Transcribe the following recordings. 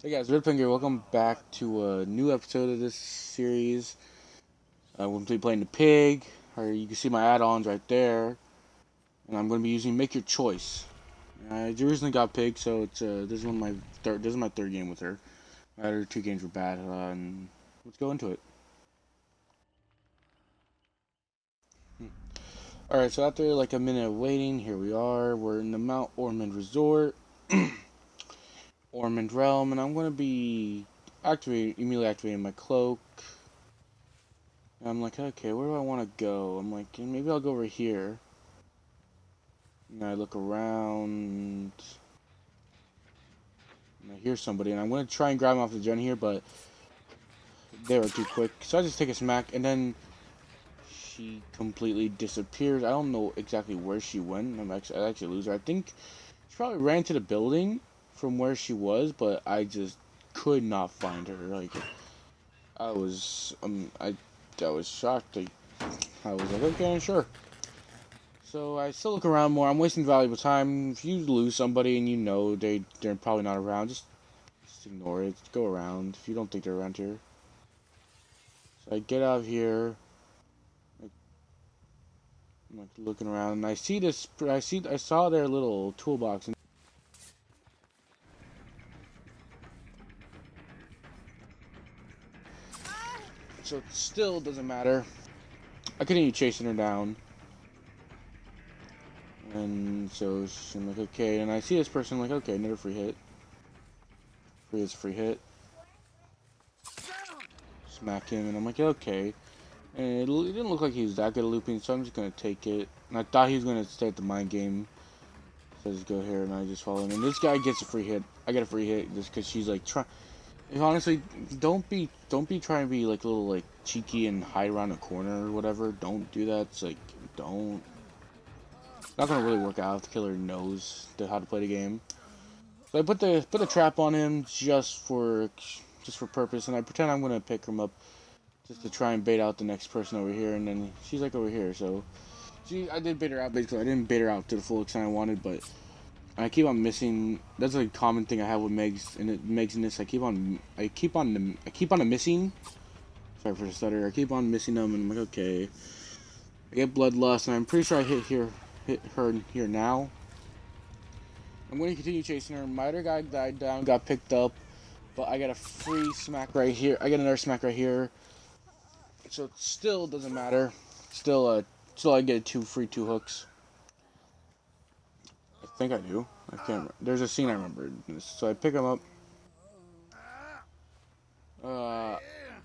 Hey guys, Red Finger, welcome back to a new episode of this series. We're going to be playing the pig, or you can see my add-ons right there, and I'm going to be using Make Your Choice. I originally got pig, so it's this is my third game with her. My other two games were bad, and let's go into it. All right, so after like a minute of waiting, here we are. We're in the Mount Ormond Resort, Ormond Realm, and I'm going to be immediately activating my cloak. I'm like, okay, where do I want to go? I'm like, maybe I'll go over here. And I look around. And I hear somebody, and I'm going to try and grab him off the gen here, but they were too quick. So I just take a smack, and then she completely disappears. I don't know exactly where she went. I actually lose her. I think she probably ran to the building from where she was, but I just could not find her. Like, I was, I was shocked. I was like, okay, sure. So I still look around more. I'm wasting valuable time. If you lose somebody and you know they're probably not around, just ignore it. Go around if you don't think they're around here. So I get out of here. I'm like looking around, and I see this. I saw their little toolbox, and so it still doesn't matter. I continue chasing her down, and so I'm like, okay. And I see this person, I'm like, okay, another free hit. Free is free hit. Smack him, and I'm like, okay. And it didn't look like he was that good at looping, so I'm just gonna take it. And I thought he was gonna stay at the mind game. So I just go here and I just follow him. And this guy gets a free hit. I get a free hit just because she's like trying. Honestly, don't be trying to be like a little like cheeky and hide around a corner or whatever. Don't do that. It's like don't. It's not gonna really work out if the killer knows how to play the game. So I put the trap on him just for purpose, and I pretend I'm gonna pick him up just to try and bait out the next person over here, and then she's like over here, so I did bait her out basically. I didn't bait her out to the full extent I wanted, but I keep on missing. That's a common thing I have with Megs in this. I keep on missing. Sorry for the stutter. I keep on missing them, and I'm like, okay. I get bloodlust, and I'm pretty sure I hit her here now. I'm going to continue chasing her. My other guy died down, got picked up, but I got a free smack right here. I get another smack right here. So it still doesn't matter. Still I get two hooks. I think I do. I can't remember. There's a scene I remember. So I pick him up. The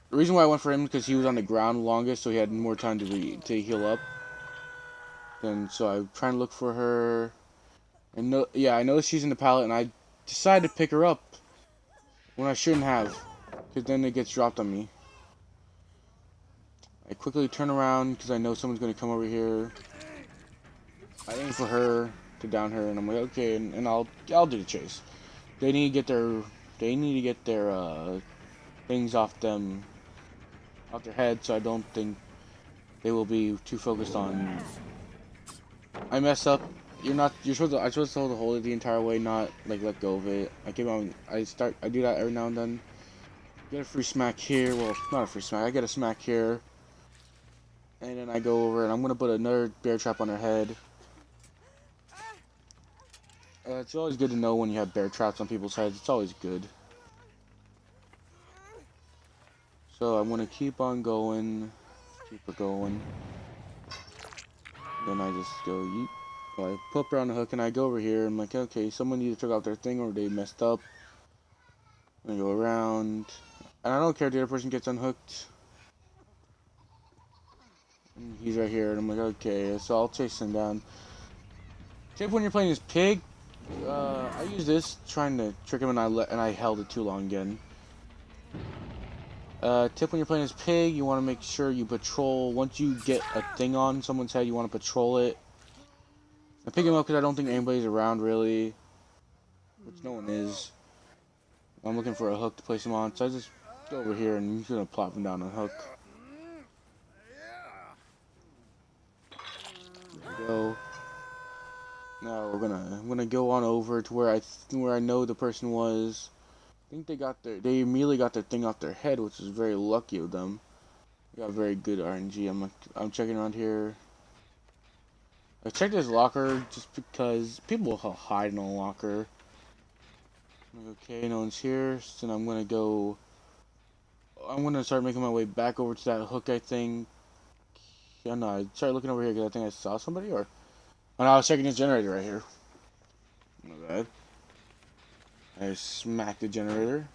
reason why I went for him is because he was on the ground longest, so he had more time to heal up. Then so I'm trying to look for her. And I know she's in the pallet, and I decided to pick her up when I shouldn't have, because then it gets dropped on me. I quickly turn around because I know someone's going to come over here. I aim for her to down her, and I'm like, okay, and I'll do the chase. They need to get their things off their head, so I don't think they will be too focused on. I mess up. I'm supposed to hold it the entire way, not like let go of it. I do that every now and then. Get a free smack here. Well, not a free smack. I get a smack here, and then I go over and I'm gonna put another bear trap on her head. It's always good to know when you have bear traps on people's heads. It's always good. So I'm gonna keep on going, keep her going. Then I just go yeet. So I put her on the hook and I go over here. I'm like, okay, someone either took out their thing or they messed up. I go around, and I don't care if the other person gets unhooked. And he's right here, and I'm like, okay, so I'll chase him down. Tip when you're playing this pig, I use this trying to trick him, and I held it too long again. Tip when you're playing this pig, you want to make sure you patrol. Once you get a thing on someone's head, you want to patrol it. I pick him up because I don't think anybody's around really, which no one is. I'm looking for a hook to place him on, so I just go over here and he's gonna plop him down on a hook. There we go. Now I'm gonna go on over to where I know the person was. I think they immediately got their thing off their head, which is very lucky of them. We got very good RNG. I'm checking around here. I checked this locker just because people will hide in a locker. Okay, no one's here, so I'm gonna start making my way back over to that hook, I think. Yeah, no, I started looking over here because I think I saw somebody, or... Oh, no, I was checking this generator right here. Not bad. I smacked the generator.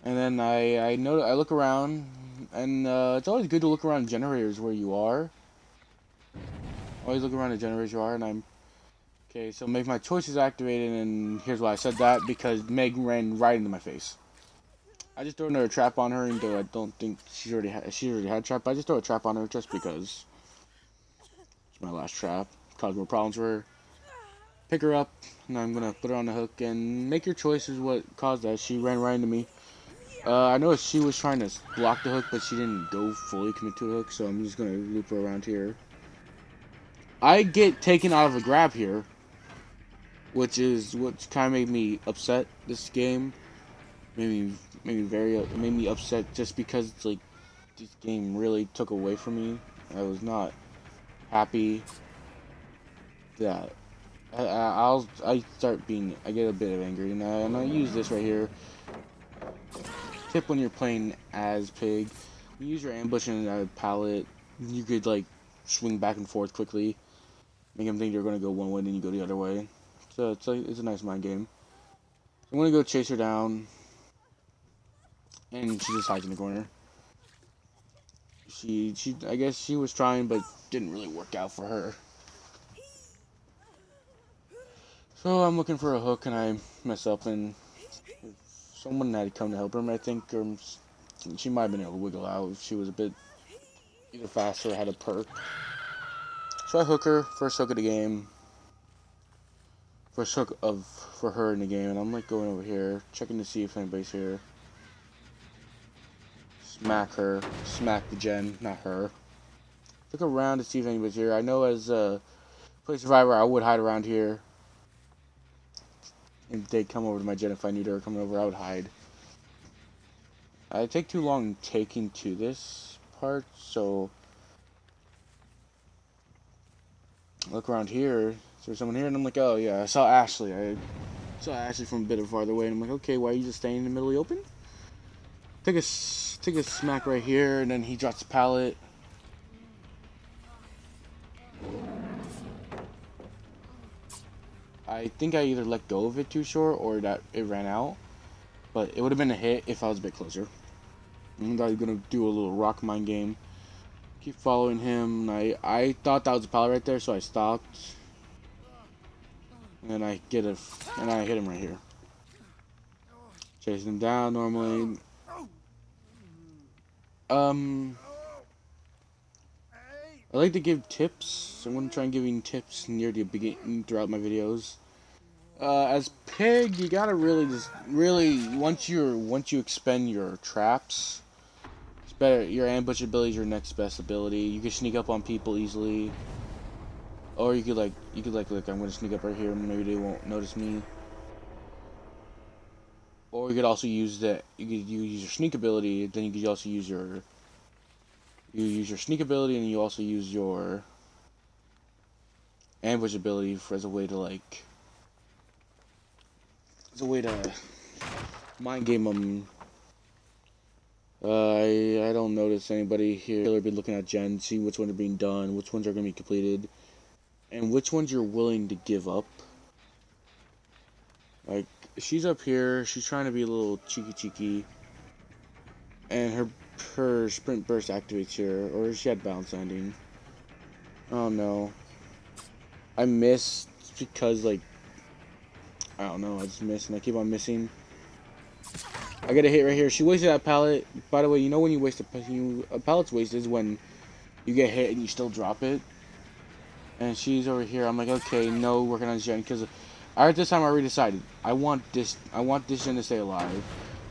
And then I look around, and it's always good to look around generators where you are. Always look around the generators you are, and I'm... Okay, so make my choices activated, and here's why I said that, because Meg ran right into my face. I just threw another trap on her, though I don't think she already had a trap. I just throw a trap on her just because it's my last trap. Cause more problems for her. Pick her up, and I'm gonna put her on the hook, and make your choice is what caused that. She ran right into me. I noticed she was trying to block the hook, but she didn't go fully commit to the hook, so I'm just gonna loop her around here. I get taken out of a grab here, which is what kind of made me upset this game. Made me upset just because it's like this game really took away from me. I was not happy that I get a bit of angry, and I use this right here. Tip when you're playing as Pig, you use your ambush and a pallet. You could like swing back and forth quickly, make them think you're gonna go one way, then you go the other way. So it's a nice mind game. I'm gonna go chase her down, and she just hides in the corner. I guess she was trying, but didn't really work out for her. So I'm looking for a hook, and I mess up, and someone had to come to help her. I think she might have been able to wiggle out. She was a bit either faster or had a perk. So I hook her, first hook of the game. First hook for her in the game, and I'm like going over here, checking to see if anybody's here. Smack her, smack the gen, not her. Look around to see if anybody's here. I know as a play survivor, I would hide around here. If they'd come over to my gen, if I knew they were coming over, I would hide. I take too long taking to this part, so look around here. Is there someone here? And I'm like, oh yeah, I saw Ashley. I saw Ashley from a bit farther away, and I'm like, okay, why are you just staying in the middle of the open? Take a smack right here, and then he drops the pallet. I think I either let go of it too short or that it ran out, but it would have been a hit if I was a bit closer. I thought he was gonna do a little rock mine game. Keep following him. I thought that was a pallet right there, so I stopped. And then I hit him right here. Chasing him down normally. I like to give tips. I'm gonna try and give you tips near the beginning throughout my videos. As Pig, you gotta really once you expend your traps, it's better. Your ambush ability is your next best ability. You can sneak up on people easily, or you could like look. I'm gonna sneak up right here. Maybe they won't notice me. Or you could also use use your sneak ability. Then you could also use your sneak ability, and you also use your ambush ability as a way to mind game them. I don't notice anybody here. I'll be looking at gen, seeing which ones are being done, which ones are going to be completed, and which ones you're willing to give up. Like, she's up here, she's trying to be a little cheeky, and her sprint burst activates here, or she had bounce landing. Oh no. I missed because, like, I don't know, I just missed, and I keep on missing. I get a hit right here. She wasted that pallet. By the way, you know when you waste a pallet's wasted is when you get hit and you still drop it. And she's over here. I'm like, okay, no, working on gen, because at this time I already decided I want this gen to stay alive,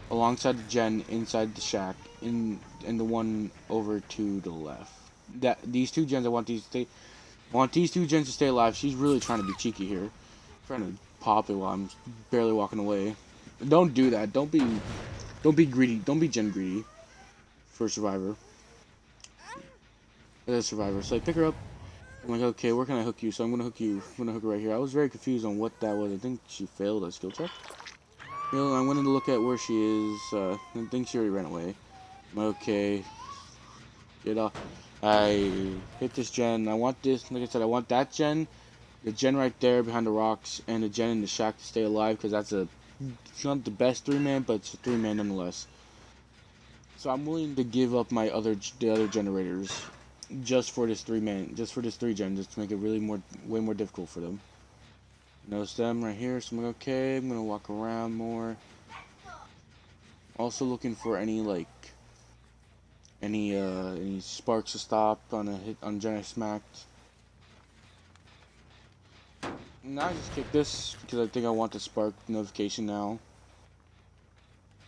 alongside the gen inside the shack, and the one over to the left. These two gens, I want these two gens to stay alive. She's really trying to be cheeky here, trying to pop it while I'm barely walking away. Don't do that. Don't be greedy. Don't be gen greedy for Survivor. As a Survivor. So I pick her up. I'm like, okay, where can I hook you? So I'm gonna hook you. I'm gonna hook her right here. I was very confused on what that was. I think she failed a skill check. You know, I wanted to look at where she is. I think she already ran away. I'm like, okay, get off. I hit this gen. I want this. Like I said, I want that gen. The gen right there behind the rocks, and the gen in the shack to stay alive, because that's a. It's not the best 3-man, but it's a 3-man nonetheless. So I'm willing to give up the other generators just for this 3-man, just for this 3-gen, just to make it really way more difficult for them. Notice them right here, so I'm like, okay, I'm gonna walk around more. Also looking for any any sparks to stop on a hit on gen I smacked. Now I just kick this because I think I want the spark notification now.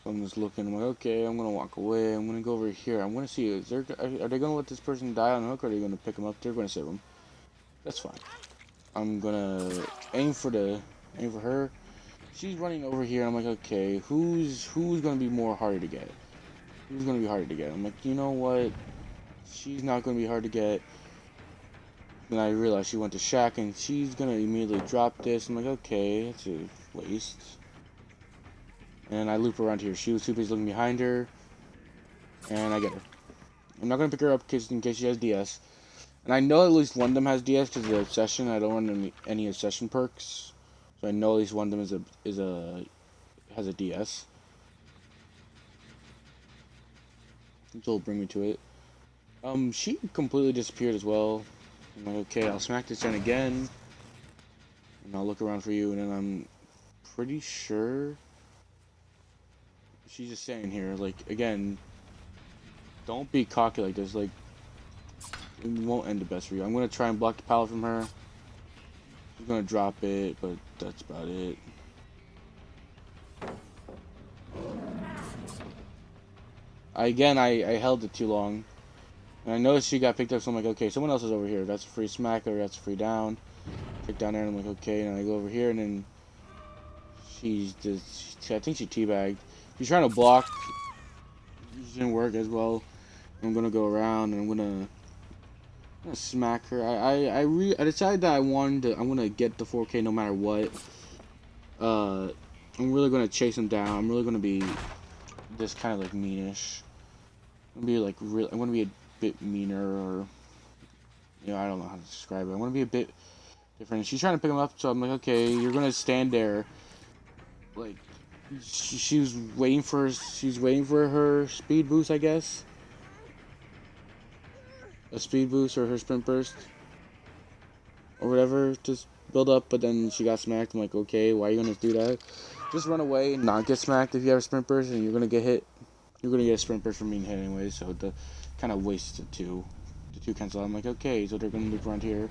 So I'm just looking. I'm like, okay, I'm gonna walk away. I'm gonna go over here. I'm gonna see. Are they gonna let this person die on hook, or are they gonna pick him up? They're gonna save him. That's fine. I'm gonna aim for her. She's running over here. I'm like, okay, who's gonna be more harder to get? Who's gonna be harder to get? I'm like, you know what? She's not gonna be hard to get. Then I realized she went to Shack, and she's gonna immediately drop this. I'm like, okay, that's a waste. And I loop around here. She was too busy looking behind her, and I get her. I'm not gonna pick her up in case she has DS. And I know at least one of them has DS because of the obsession. I don't want any obsession perks, so I know at least one of them has a DS. Which will bring me to it. She completely disappeared as well. I'm like, okay, I'll smack this gen again, and I'll look around for you. And then I'm pretty sure she's just staying here. Like, again, don't be cocky like this. Like, it won't end the best for you. I'm gonna try and block the pallet from her. She's gonna drop it, but that's about it. I held it too long. And I noticed she got picked up, so I'm like, okay, someone else is over here. That's a free smack, or that's a free down. Kick down there, and I'm like, okay, and I go over here, and then she's just, I think she teabagged. She's trying to block. It didn't work as well. I'm gonna go around, and I'm gonna smack her. I decided that I'm gonna get the 4K no matter what. I'm really gonna chase him down. I'm really gonna be this kind of like meanish. I'm gonna be a bit meaner, or I don't know how to describe it. I'm gonna be a bit different. She's trying to pick him up, so I'm like, okay, you're gonna stand there. Like, she's waiting for her speed boost, I guess. A speed boost or her sprint burst or whatever, just build up. But then she got smacked. I'm like, okay, why are you gonna do that? Just run away and not get smacked. If you have a sprint burst and you're gonna get hit, you're gonna get a sprint burst from being hit anyway. So the kind of wastes the two cancel out. I'm like, okay, so they're gonna loop around here.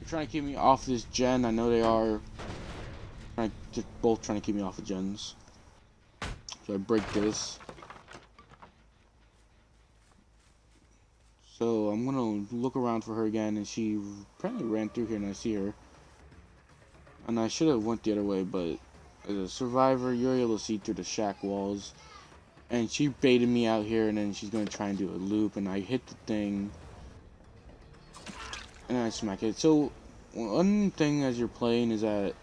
They're trying to keep me off this gen. I know they are. Both trying to keep me off the gens. So I break this. So I'm gonna look around for her again, and she apparently ran through here, and I see her. And I should have went the other way, but as a survivor, you're able to see through the shack walls. And she baited me out here, and then she's gonna try and do a loop, and I hit the thing, and I smack it. So one thing as you're playing is that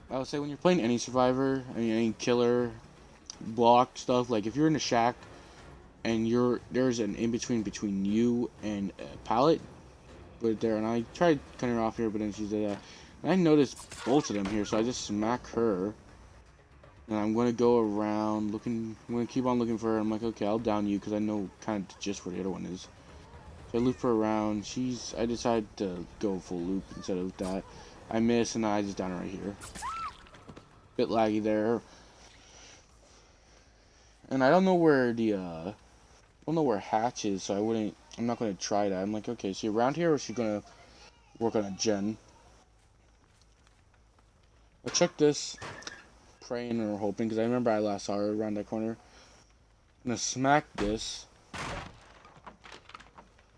I would say when you're playing any survivor, I mean any killer, block stuff, like if you're in a shack and there's an in-between you and a pallet right there, and I tried cutting her off here, but then she did that. And I noticed both of them here, so I just smack her. And I'm gonna go around looking. I'm gonna keep on looking for her. I'm like, okay, I'll down you because I know kind of just where the other one is. So I loop her around. I decided to go full loop instead of that. I miss, and I just down her right here. Bit laggy there. And I don't know where I don't know where Hatch is, so I'm not gonna try that. I'm like, okay, is she around here, or is she gonna work on a gen? I'll check this, praying or hoping, because I remember I last saw her around that corner. I'm gonna smack this.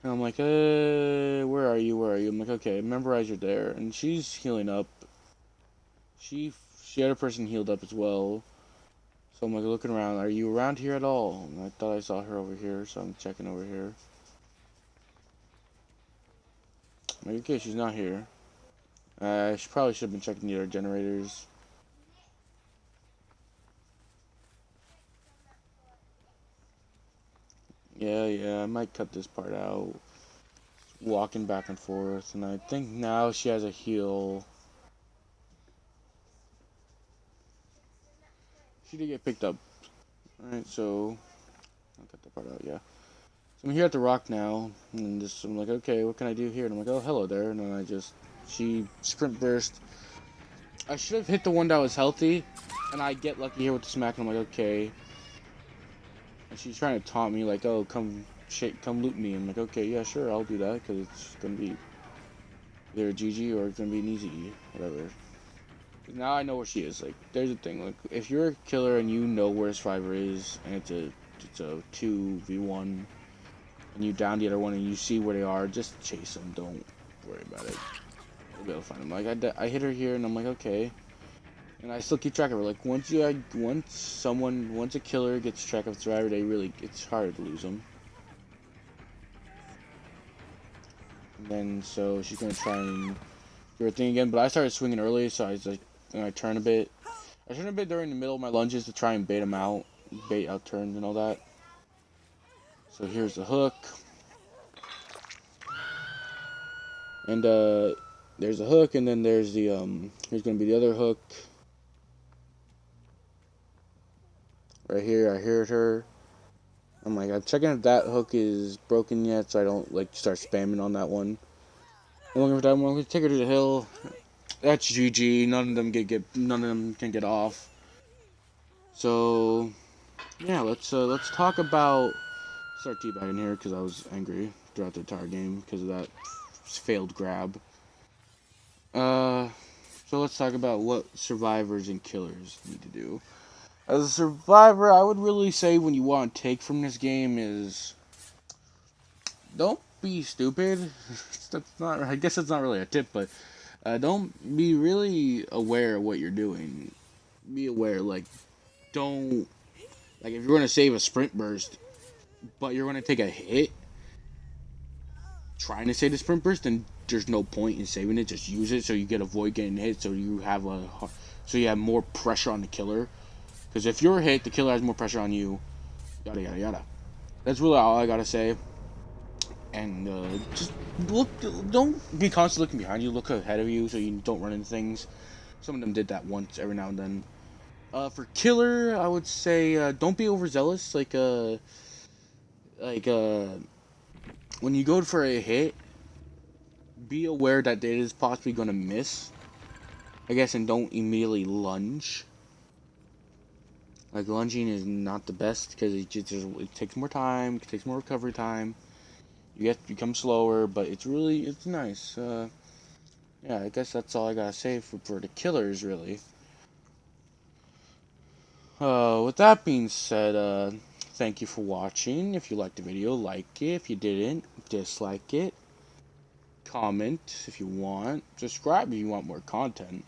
And I'm like, where are you? I'm like, okay, memorize you're there. And she's healing up. She had a person healed up as well. So I'm like looking around. Are you around here at all? And I thought I saw her over here, so I'm checking over here. Like, okay, she's not here. She probably should have been checking the other generators. Yeah, I might cut this part out. Walking back and forth, and I think now she has a heal. She did get picked up. Alright, so I'll cut that part out, yeah. So I'm here at the rock now, and just I'm like, okay, what can I do here? And I'm like, oh, hello there, and then she sprint burst. I should have hit the one that was healthy, and I get lucky here with the smack, and I'm like, okay. And she's trying to taunt me, like, oh, come loot me. I'm like, okay, yeah, sure, I'll do that, because it's gonna be either a GG or it's gonna be an easy, whatever. Now I know where she is. Like, there's a thing. Like, if you're a killer and you know where Survivor is, and it's a 2v1, and you down the other one, and you see where they are, just chase them. Don't worry about it. You'll be able to find them. Like, I hit her here, and I'm like, okay. And I still keep track of her. Like, once a killer gets track of Survivor, it's hard to lose them. And then, so she's gonna try and do her thing again, but I started swinging early, so I was like, and I turn a bit. I turn a bit during the middle of my lunges to try and bait them out, bait out turns and all that. So here's the hook. And there's the hook, and then there's the here's gonna be the other hook. Right here, I heard her. I'm like, I'm checking if that hook is broken yet, so I don't like start spamming on that one. I'm looking for that one. I'm gonna take her to the hill. That's GG. None of them can get off. So yeah, let's talk about. Start teabagging here because I was angry throughout the entire game because of that failed grab. So let's talk about what survivors and killers need to do. As a survivor, I would really say what you want to take from this game is don't be stupid. That's not. I guess that's not really a tip, but don't be really aware of what you're doing. Be aware, like don't like if you're going to save a sprint burst, but you're going to take a hit trying to save the sprint burst, then there's no point in saving it. Just use it so you avoid getting hit, so you have more pressure on the killer. Because if you're hit, the killer has more pressure on you. Yada yada yada. That's really all I gotta say. And just look. Don't be constantly looking behind you. Look ahead of you so you don't run into things. Some of them did that once every now and then. For killer, I would say don't be overzealous. When you go for a hit, be aware that it is possibly gonna miss. I guess, and don't immediately lunge. Like, lunging is not the best because it takes more time, it takes more recovery time. You have to become slower, but it's nice. Yeah, I guess that's all I gotta say for the killers, really. With that being said, thank you for watching. If you liked the video, like it. If you didn't, dislike it. Comment if you want. Subscribe if you want more content.